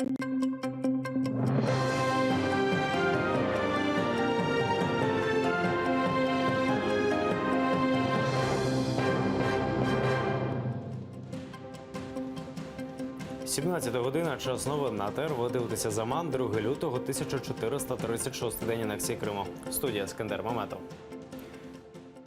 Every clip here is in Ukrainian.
«17 година, час новин на ТР. Ви дивитеся «Заман», 2 лютого, 1436 день анексії Криму. Студія Ескандер Маметов.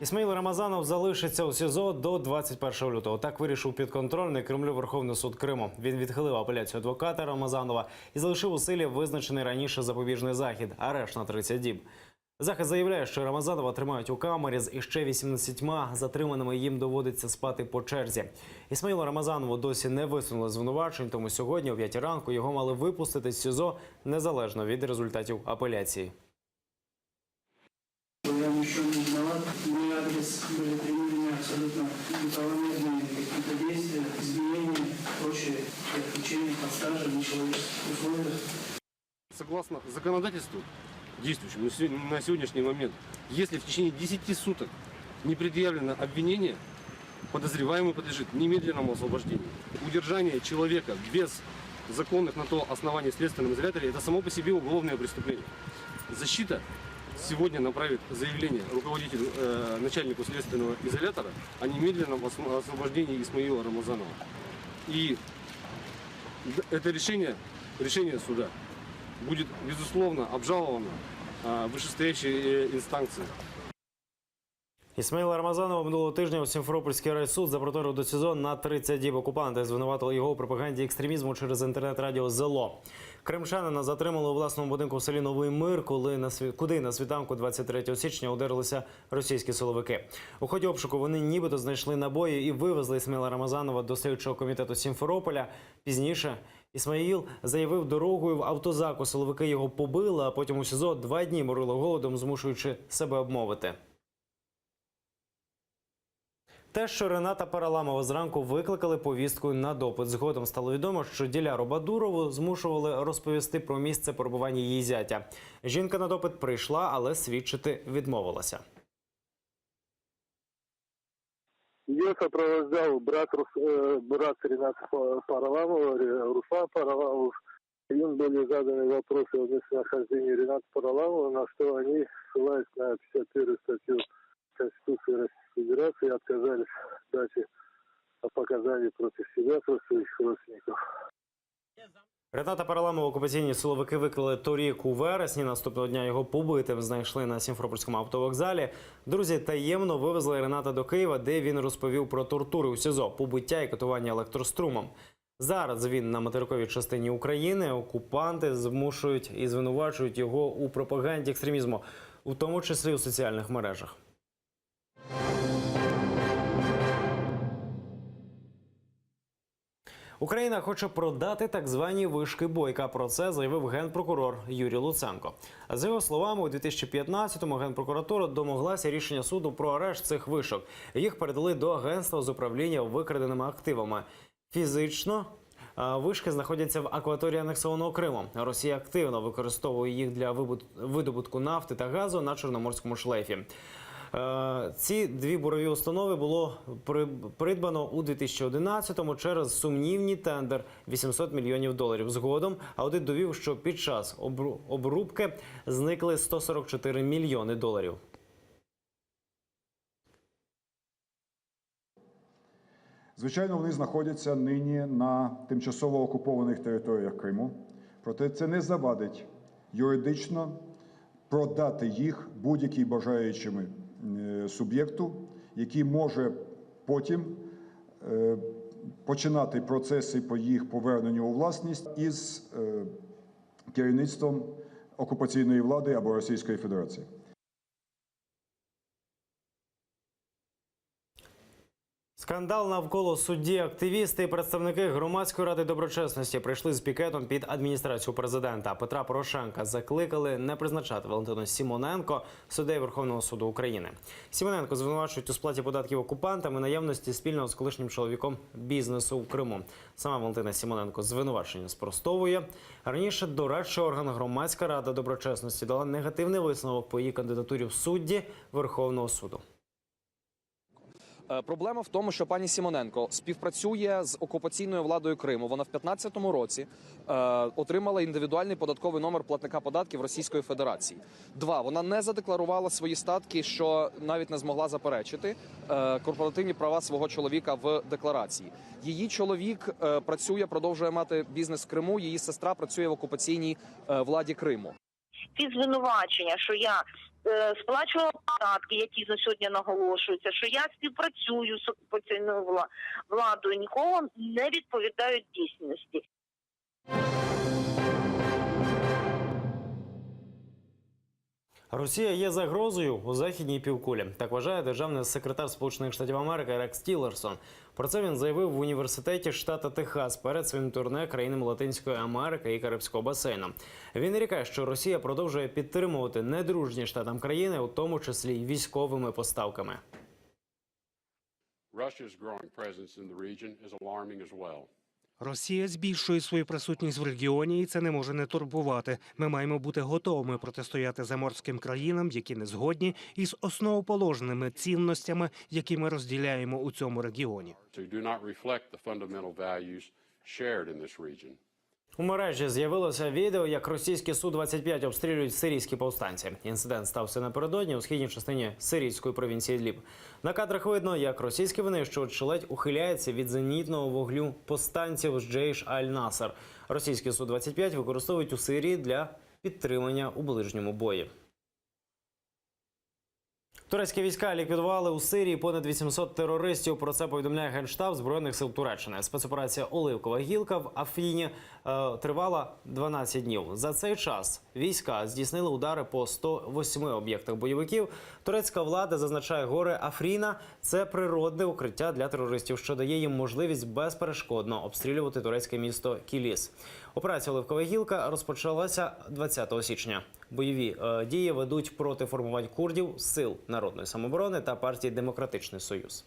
Ісмаїл Рамазанов залишиться у СІЗО до 21 лютого. Так вирішив підконтрольний Кремлю Верховний суд Криму. Він відхилив апеляцію адвоката Рамазанова і залишив у силі визначений раніше запобіжний захід – арешт на 30 діб. Захист заявляє, що Рамазанова тримають у камері з іще 18 затриманими, їм доводиться спати по черзі. Ісмаїлу Рамазанову досі не висунули звинувачень, тому сьогодні о 5 ранку його мали випустити з СІЗО незалежно від результатів апеляції. Я ничего не виноват. Мой адрес были применены абсолютно неправомерные какие-то действия, изменения, прочее, отключение под стражей, нечеловеческих условиях. Согласно законодательству, действующему на сегодняшний момент, если в течение 10 суток не предъявлено обвинение, подозреваемый подлежит немедленному освобождению. Удержание человека без законных на то оснований в следственном изоляторе – это само по себе уголовное преступление. Защита сегодня направит заявление руководителю, начальнику следственного изолятора о немедленном освобождении Исмаила Рамазанова. И это решение суда будет, безусловно, обжаловано вышестоящей инстанцией. Ісмаїла Рамазанова минулого тижня у Сімферопольський райсуд запроторив до СІЗО на 30 діб. Окупанти звинуватили його у пропаганді екстремізму через інтернет-радіо «Зело». Кримчанина затримали у власному будинку в селі Новий Мир, куди на світанку 23 січня удерлися російські силовики. У ході обшуку вони нібито знайшли набої і вивезли Ісмаїла Рамазанова до слідчого комітету Сімферополя. Пізніше Ісмаїл заявив дорогою в автозаку. Силовики його побили, а потім у СІЗО 2 дні морили голодом, змушуючи себе обмовити. Те, що Рената Параламова зранку викликали повісткою на допит. Згодом стало відомо, що Діляру Бадурову змушували розповісти про місце перебування її зятя. Жінка на допит прийшла, але свідчити відмовилася. Ее сопровождал брат Рената Параламова, Руслан Параламов. Им были заданы вопросы о местонахождении Рената Параламова, на что они, ссылаясь на 51-ю статью Конституции Российской Федерации, отказались дать показания против себя, против своих родственников. Рената Параламова окупаційні силовики викрили торік у вересні. Наступного дня його побитим знайшли на Сімферопольському автовокзалі. Друзі таємно вивезли Рената до Києва, де він розповів про тортури у СІЗО, побиття і катування електрострумом. Зараз він на материковій частині України. Окупанти змушують і звинувачують його у пропаганді екстремізму, у тому числі у соціальних мережах. Україна хоче продати так звані вишки Бойка. Про це заявив генпрокурор Юрій Луценко. За його словами, у 2015-му Генпрокуратура домоглася рішення суду про арешт цих вишок. Їх передали до Агентства з управління викраденими активами. Фізично вишки знаходяться в акваторії анексованого Криму. Росія активно використовує їх для видобутку нафти та газу на Чорноморському шлейфі. Ці 2 бурові установи було придбано у 2011-му через сумнівний тендер – $800 мільйонів. Згодом аудит довів, що під час обрубки зникли $144 мільйони. Звичайно, вони знаходяться нині на тимчасово окупованих територіях Криму. Проте це не завадить юридично продати їх будь-якій бажаючими суб'єкту, який може потім починати процеси по їх поверненню у власність із керівництвом окупаційної влади або Російської Федерації. Скандал навколо судді. Активісти і представники Громадської ради доброчесності прийшли з пікетом під адміністрацію президента. Петра Порошенка закликали не призначати Валентину Симоненко суддею Верховного суду України. Симоненко звинувачують у сплаті податків окупантам і наявності спільного з колишнім чоловіком бізнесу в Криму. Сама Валентина Симоненко звинувачення спростовує. Раніше дорадчий орган Громадська рада доброчесності дала негативний висновок по її кандидатурі в судді Верховного суду. Проблема в тому, що пані Симоненко співпрацює з окупаційною владою Криму. Вона в 2015 році отримала індивідуальний податковий номер платника податків Російської Федерації. 2. Вона не задекларувала свої статки, що навіть не змогла заперечити корпоративні права свого чоловіка в декларації. Її чоловік працює, продовжує мати бізнес в Криму, її сестра працює в окупаційній владі Криму. Ці звинувачення, що я сплачувала податки, які на сьогодні наголошуються, що я співпрацюю з окупаційною владою, нікого не відповідають дійсності. Росія є загрозою у західній півкулі. Так вважає державний секретар Сполучених Штатів Америки Рекс Тіллерсон. Про це він заявив в університеті штата Техас перед своїм турне країнами Латинської Америки і Карибського басейну. Він нарікає, що Росія продовжує підтримувати недружні штатам країни, у тому числі й військовими поставками. Russia's growing presence in the region is alarming as well. Росія збільшує свою присутність в регіоні, і це не може не турбувати. Ми маємо бути готовими протистояти заморським країнам, які не згодні із основоположними цінностями, які ми розділяємо у цьому регіоні. So do not reflect the fundamental values shared in this region. У мережі з'явилося відео, як російські Су-25 обстрілюють сирійські повстанці. Інцидент стався напередодні у східній частині сирійської провінції Ідліб. На кадрах видно, як російські винищувач ледь ухиляється від зенітного вогню повстанців з Джейш Аль-Насер. Російські Су-25 використовують у Сирії для підтримання у ближньому бої. Турецькі війська ліквідували у Сирії понад 800 терористів. Про це повідомляє Генштаб Збройних сил Туреччини. Спецоперація «Оливкова гілка» в Афіні тривала 12 днів. За цей час війська здійснили удари по 108 об'єктах бойовиків. Турецька влада зазначає, гори Афріна – це природне укриття для терористів, що дає їм можливість безперешкодно обстрілювати турецьке місто Кіліс. Операція «Оливкова гілка» розпочалася 20 січня. Бойові дії ведуть проти формувань курдів, сил народної самооборони та партії «Демократичний Союз».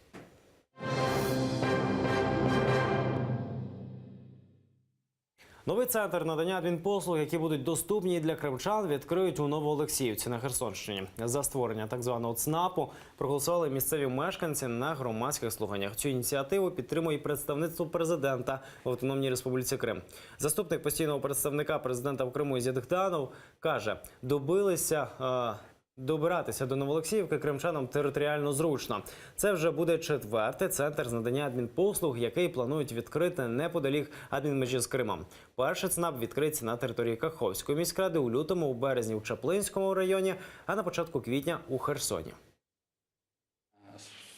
Новий центр надання адмінпослуг, які будуть доступні для кримчан, відкриють у Новоолексіївці на Херсонщині. За створення так званого ЦНАПу проголосували місцеві мешканці на громадських слуханнях. Цю ініціативу підтримує представництво президента в Автономній Республіці Крим. Заступник постійного представника президента в Криму Ізет Гданов каже, добиратися до Новоолексіївки кримчанам територіально зручно. Це вже буде 4-й центр з надання адмінпослуг, який планують відкрити неподалік адмінмежі з Кримом. Перший ЦНАП відкриється на території Каховської міськради у лютому, у березні у Чаплинському районі, а на початку квітня у Херсоні.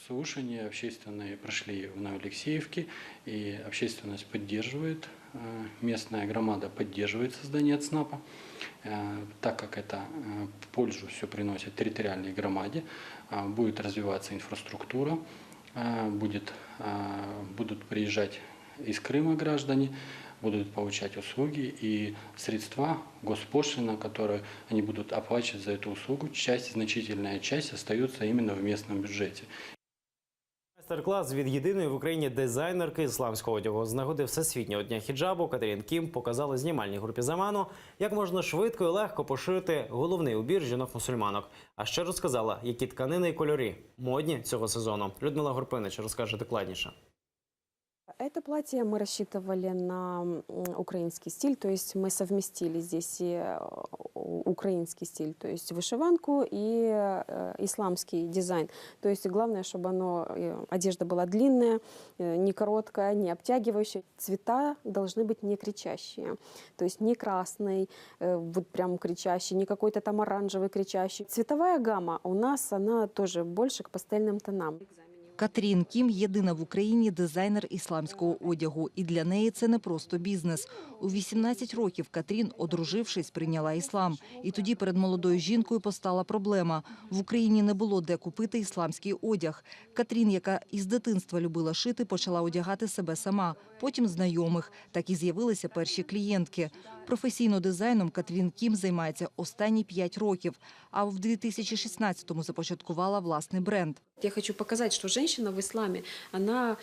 Слушания общественные прошли в Новоалексеевке, и общественность поддерживает, местная громада поддерживает создание ЦНАПа, так как это пользу все приносит территориальной громаде, будет развиваться инфраструктура, будут приезжать из Крыма граждане, будут получать услуги и средства, госпошлина, которые они будут оплачивать за эту услугу, значительная часть остается именно в местном бюджете. Майстер-клас від єдиної в Україні дизайнерки ісламського одягу. З нагоди Всесвітнього дня хіджабу Катерін Кім показала знімальній групі «Заману», як можна швидко і легко пошити головний убір жінок-мусульманок. А ще розказала, які тканини і кольори модні цього сезону. Людмила Горпинич розкаже докладніше. Это платье мы рассчитывали на украинский стиль, то есть мы совместили здесь и украинский стиль, то есть вышиванку и исламский дизайн. То есть главное, чтобы одежда была длинная, не короткая, не обтягивающая. Цвета должны быть не кричащие, то есть не красный, вот прям кричащий, не какой-то там оранжевый кричащий. Цветовая гамма у нас, она тоже больше к пастельным тонам. Катерін Кім – єдина в Україні дизайнер ісламського одягу. І для неї це не просто бізнес. У 18 років Катерін, одружившись, прийняла іслам. І тоді перед молодою жінкою постала проблема. В Україні не було де купити ісламський одяг. Катерін, яка із дитинства любила шити, почала одягати себе сама. Потім знайомих. Так і з'явилися перші клієнтки. Професійно дизайном Катерін Кім займається останні 5 років. А в 2016-му започаткувала власний бренд. Я хочу показать, что женщина в исламе, она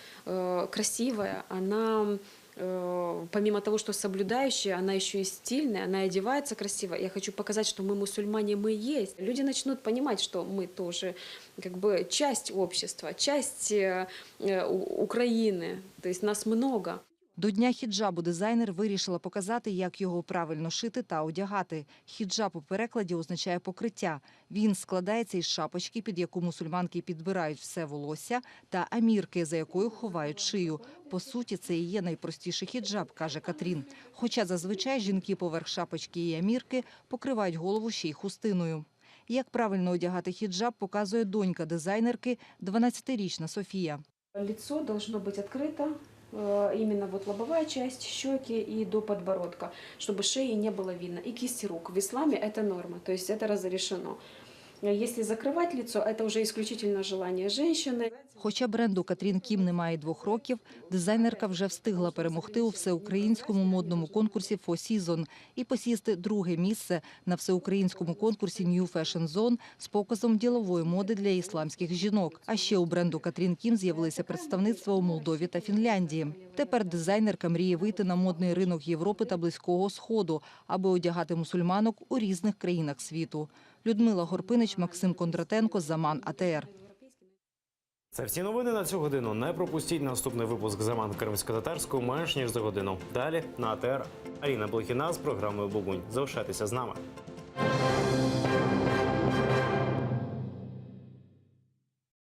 красивая, она помимо того, что соблюдающая, она еще и стильная, она одевается красиво. Я хочу показать, что мы мусульмане, мы есть. Люди начнут понимать, что мы тоже как бы часть общества, часть Украины, то есть нас много. До Дня хіджабу дизайнер вирішила показати, як його правильно шити та одягати. Хіджаб у перекладі означає покриття. Він складається із шапочки, під яку мусульманки підбирають все волосся, та амірки, за якою ховають шию. По суті, це і є найпростіший хіджаб, каже Катрін. Хоча зазвичай жінки поверх шапочки і амірки покривають голову ще й хустиною. Як правильно одягати хіджаб, показує донька дизайнерки, 12-річна Софія. Лицо должно быть открыто, именно вот лобовая часть, щеки и до подбородка, чтобы шеи не было видно. И кисти рук. В исламе это норма, то есть это разрешено. Если закрывать лицо, это уже исключительно желание женщины. Хоча бренду Катрін Кім немає 2 років, дизайнерка вже встигла перемогти у всеукраїнському модному конкурсі Four Seasons і посісти 2-ге місце на всеукраїнському конкурсі New Fashion Zone з показом ділової моди для ісламських жінок. А ще у бренду Катрін Кім з'явилися представництва у Молдові та Фінляндії. Тепер дизайнерка мріє вийти на модний ринок Європи та Близького Сходу, аби одягати мусульманок у різних країнах світу. Людмила Горпинич, Максим Кондратенко, Заман АТР. Це всі новини на цю годину. Не пропустіть наступний випуск «Заман кримсько-татарського» менш ніж за годину. Далі на АТР. Аліна Блохіна з програмою «Бугунь». Залишайтеся з нами.